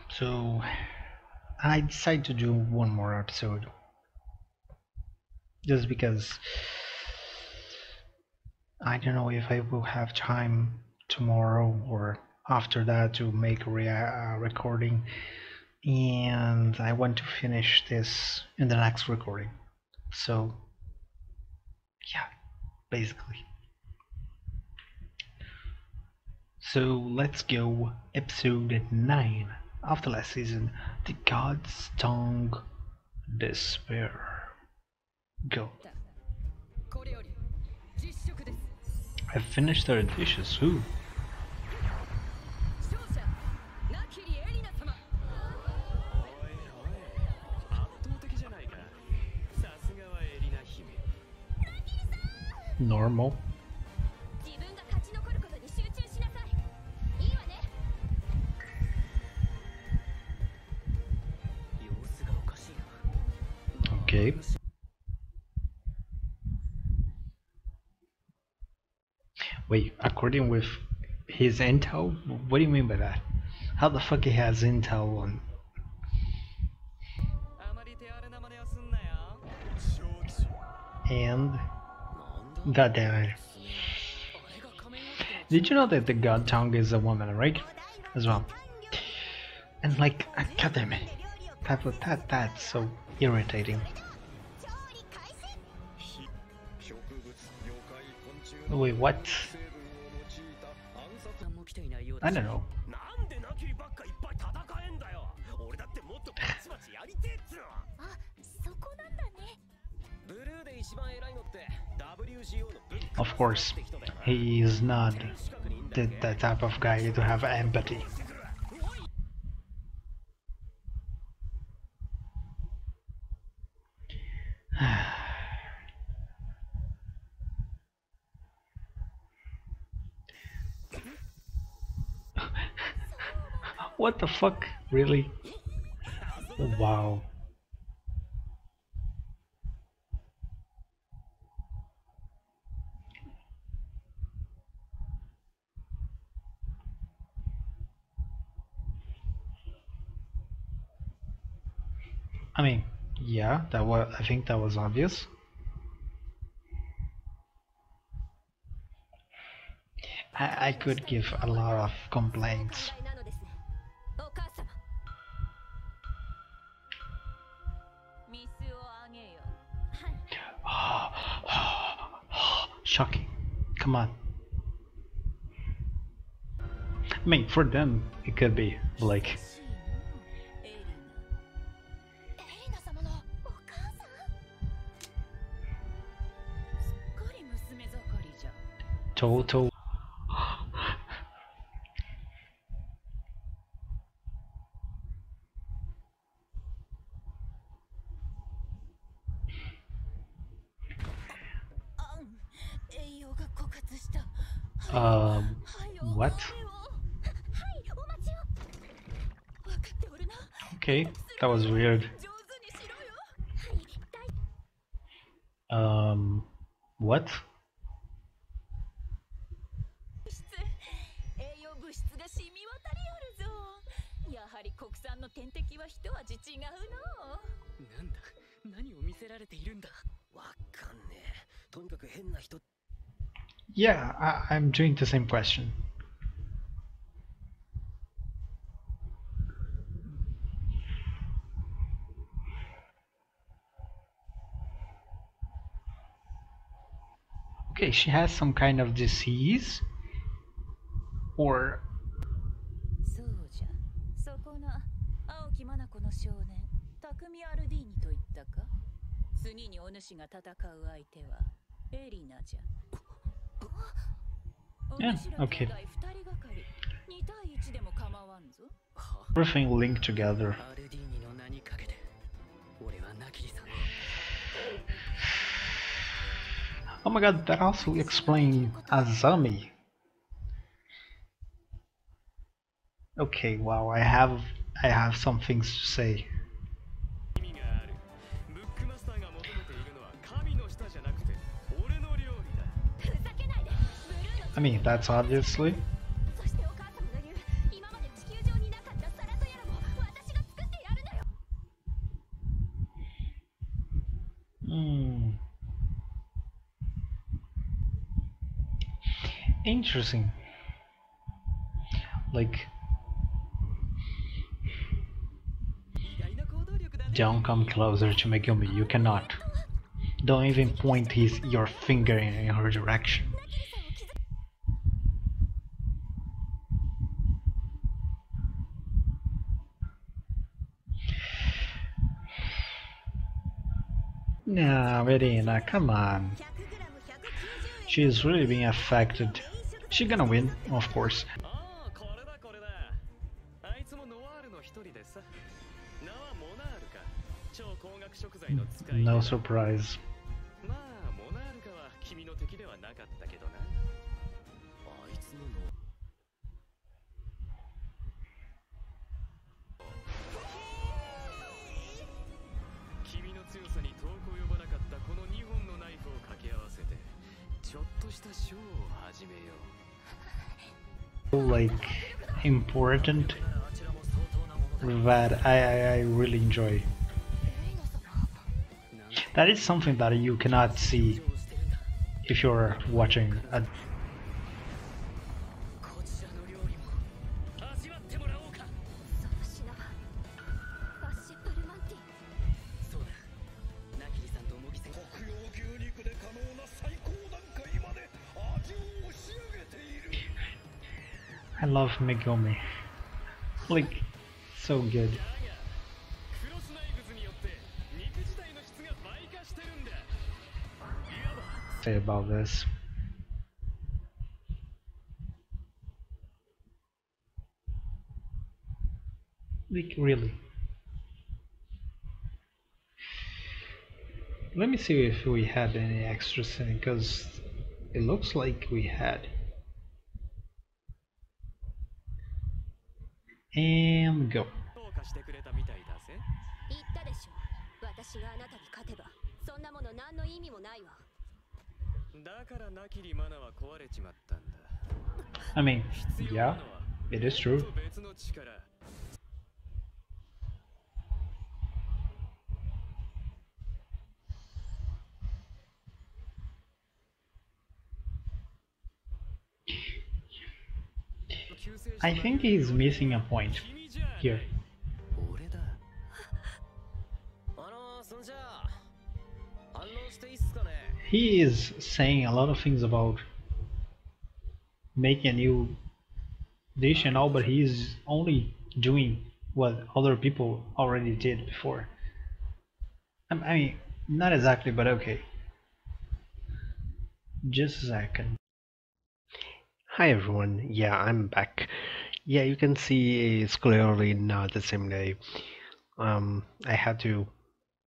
So I decided to do one more episode just because I don't know if I will have time tomorrow or after that to make a recording, and I want to finish this in the next recording. So yeah, basically. So let's go episode 9 of the last season, The God's Tongue Despair. Go. I finished 30 dishes. Who? Normal. Okay. Wait, according with his intel? What do you mean by that? How the fuck he has intel on? And god damn it. Did you know that the god tongue is a woman, right? As well. And like, god damn it. That's so irritating. Wait, what? I don't know. Of course, he is not the type of guy to have empathy. What the fuck? Really? Wow. I mean, yeah, I think that was obvious. I could give a lot of complaints. Shocking. Come on. I mean, for them, it could be like. Total. What? Okay, that was weird. What? Yeah, I'm doing the same question. Okay, she has some kind of disease? Or... Yeah, okay. Everything linked together. Oh my god, that also explains Azami. Okay, wow, I have some things to say. I mean, that's obviously. Interesting. Like, don't come closer to Megumi. You cannot. Don't even point your finger in her direction. Nah, Medina, come on. She's really being affected. She gonna win, of course. No surprise. Like important that I really enjoy. That is something that you cannot see if you're watching a I love Megumi. Like, so good. Say about this. Like, really. Let me see if we had any extra scene, because it looks like we had. And go. I mean, yeah, it is true. I think he's missing a point here. He is saying a lot of things about making a new dish and all, but he's only doing what other people already did before. I mean, not exactly, but okay. Just a second. Hi everyone, yeah, I'm back. Yeah, you can see it's clearly not the same day. I had to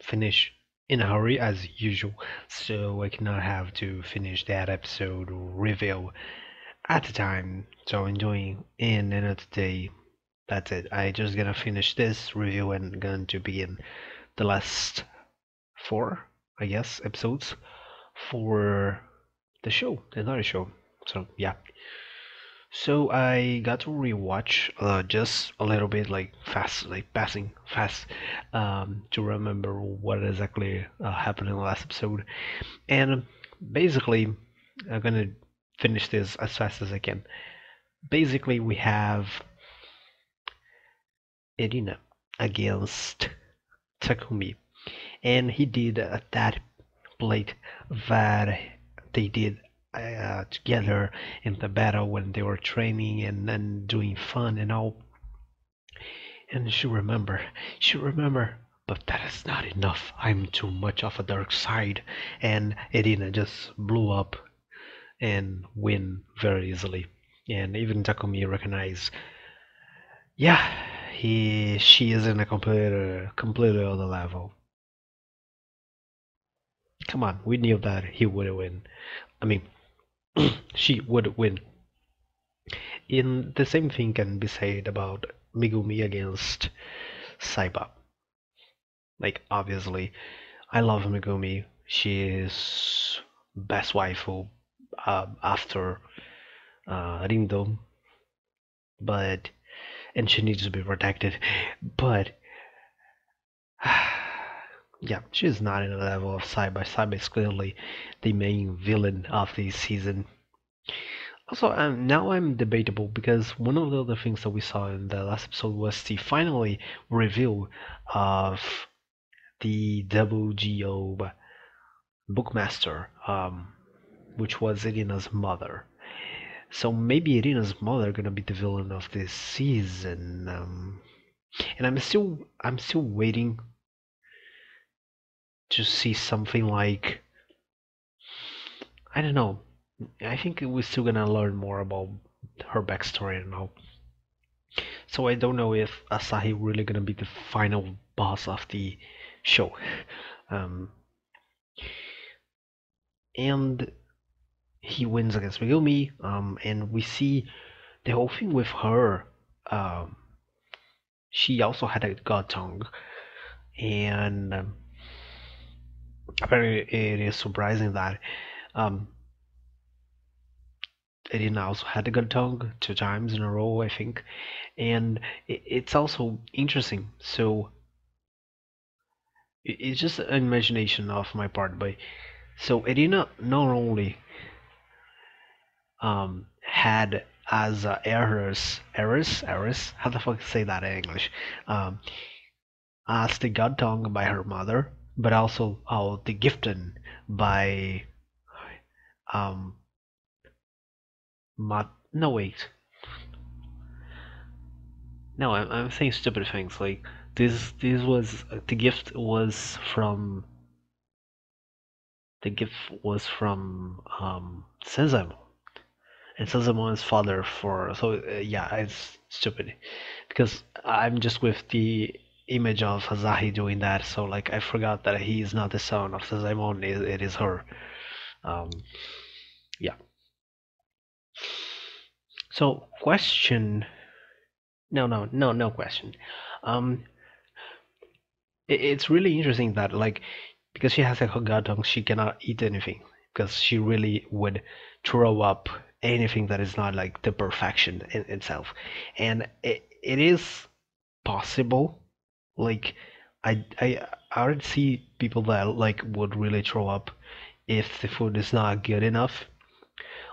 finish in a hurry as usual, so I cannot have to finish that episode review at the time. So I'm doing in another day. That's it. I just gonna finish this review and going to begin the last 4, I guess, episodes for the show, the another show. So yeah. So I got to rewatch just a little bit, like fast, like passing fast, to remember what exactly happened in the last episode. And basically, I'm gonna finish this as fast as I can. Basically, we have Irina against Takumi, and he did that plate that they did together in the battle when they were training and doing fun and all. And she remember, but that is not enough. I'm too much of a dark side. And Irina just blew up and win very easily. And even Takumi recognized, yeah, she is in a completely other level. Come on, we knew that he would win. I mean, she would win. In the same thing can be said about Megumi against Saiba. Like obviously, I love Megumi. She is best waifu after Rindo, but and she needs to be protected. But yeah, she's not in the level of Saiba. Saiba is clearly the main villain of this season. Also, now I'm debatable because one of the other things that we saw in the last episode was the finally reveal of the double GO bookmaster, which was Irina's mother. So maybe Irina's mother gonna be the villain of this season. And I'm still waiting to see something like, I don't know. I think we're still gonna learn more about her backstory and all. So I don't know if Asahi really gonna be the final boss of the show. Um, and he wins against Megumi, and we see the whole thing with her. Um, she also had a god tongue, and apparently it is surprising that um, Irina also had a god tongue 2 times in a row, I think. And it's also interesting. So it's just an imagination of my part, but so Irina not only had as heiress, how the fuck say that in English, um, as the god tongue by her mother, but also the gifted by um, no wait, no, I'm saying stupid things like this was the gift was from Sesame, and Sesame is father for. So yeah, it's stupid because I'm just with the image of Hazahi doing that. So like I forgot that he is not the son of Sesame. It is her. Um, yeah. So question. No, no, no, no question. Um, it's really interesting that like because she has a Hogatong, she cannot eat anything because she really would throw up anything that is not like the perfection in itself, and it is possible. Like I already see people that like would really throw up if the food is not good enough.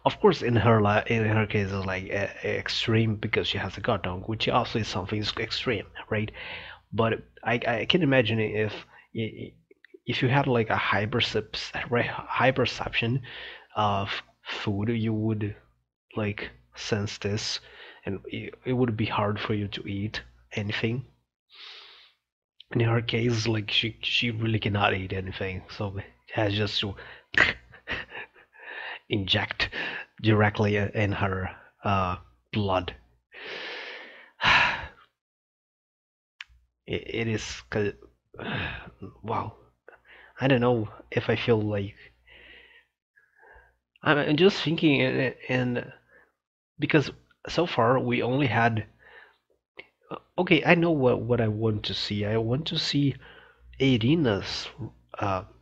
Of course, in her case, it's like extreme because she has a gut dog, which also is something extreme, right? But I can imagine if you had like a high perception of food, you would like sense this, and it would be hard for you to eat anything. In her case, like she really cannot eat anything, so it has just to inject directly in her blood. It is wow. I don't know if I feel like I'm just thinking, and because so far we only had okay, I know what I want to see. I want to see Irina's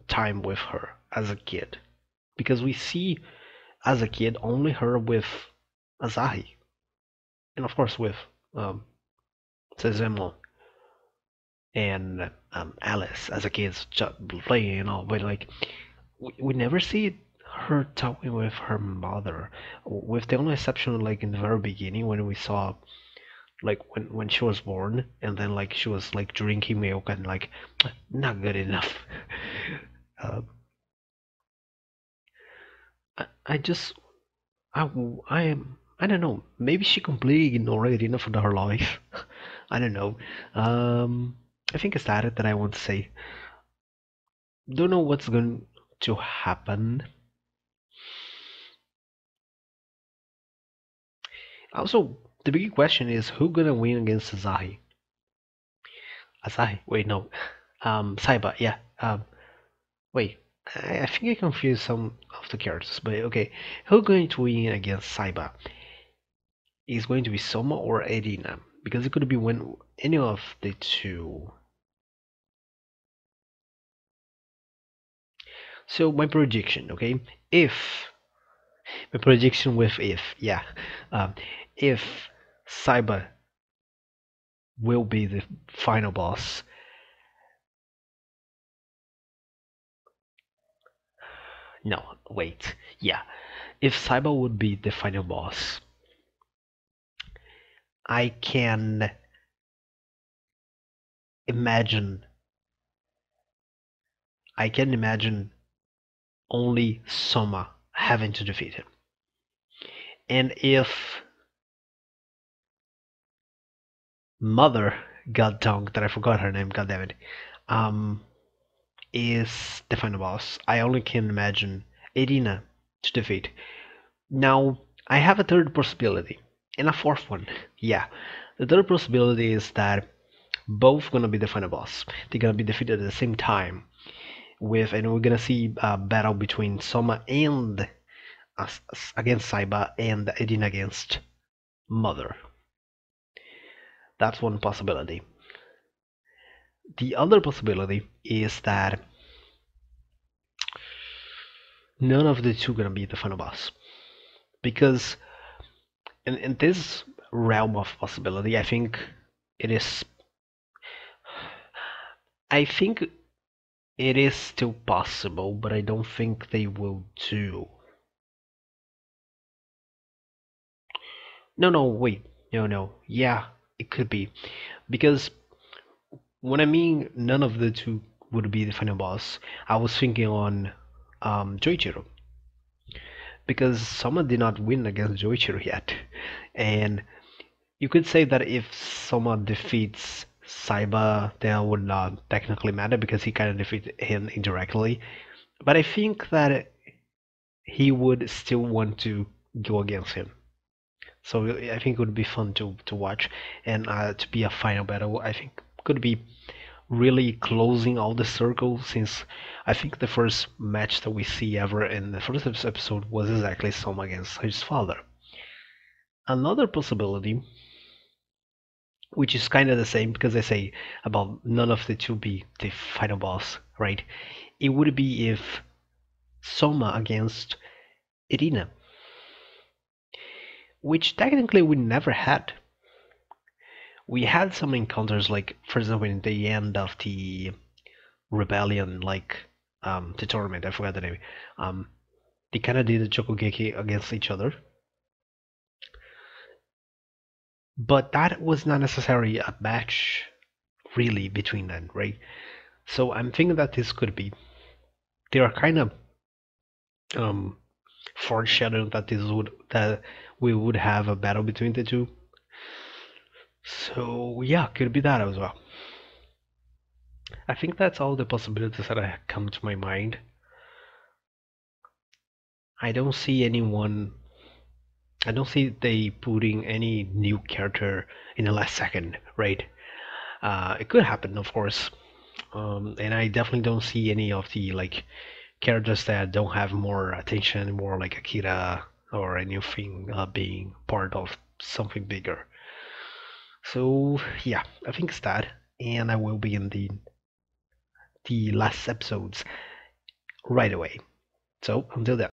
time with her as a kid because we see as a kid only her with Asahi and of course with um, Sezemo and Alice as a kid playing and all, but like we never see her talking with her mother, with the only exception like in the very beginning when we saw like when she was born and then like she was like drinking milk and like not good enough. uh, I just I am I don't know, maybe she completely ignored it enough in her life. I don't know. I think it's that I want to say. Don't know what's going to happen. Also, the big question is who gonna win against Asahi? Asahi? Wait, no. Saiba, yeah. Wait. I think I confused some of the characters, but okay. Who going to win against Saiba? Is going to be Soma or Erina? Because it could be when any of the two. So my prediction, okay? If my prediction with yeah, um, if Saiba will be the final boss. No, wait. Yeah. If Saiba would be the final boss, I can imagine I can imagine only Soma having to defeat him. And if Mother, God dong, that I forgot her name, god damn it, um, is the final boss, I only can imagine Irina to defeat. Now, I have a third possibility, and a fourth one. Yeah, the third possibility is that both gonna be the final boss. They're gonna be defeated at the same time, and we're gonna see a battle between Soma and against Saiba and Irina against Mother. That's one possibility. The other possibility is that none of the two gonna be the final boss. Because in this realm of possibility, it is I think it is still possible, but I don't think they will do. No, no, wait. No, no. Yeah, it could be. Because when I mean none of the two would be the final boss, I was thinking on Joichiro. Because Soma did not win against Joichiro yet. And you could say that if Soma defeats Saiba, then it would not technically matter because he kind of defeated him indirectly. But I think that he would still want to go against him. So I think it would be fun to watch and to be a final battle. I think could be really closing all the circles since I think the first match that we see ever in the first episode was exactly Soma against his father. Another possibility, which is kind of the same because I say about none of the two be the final boss, right? It would be if Soma against Irina, which technically we never had. We had some encounters, like for example, in the end of the rebellion, like the tournament. I forgot the name. Um, they kind of did a Chokugeki against each other, but that was not necessarily a match really between them, right? So I'm thinking that this could be. They are kind of um, foreshadowing that we would have a battle between the two. So yeah, could be that as well. I think that's all the possibilities that have come to my mind. I don't see anyone. I don't see they putting any new character in the last second, right? It could happen, of course, and I definitely don't see any of the like characters that don't have more attention, more like Akira or anything being part of something bigger. So yeah, I think it's that, and I will be in the last episodes right away. So until then.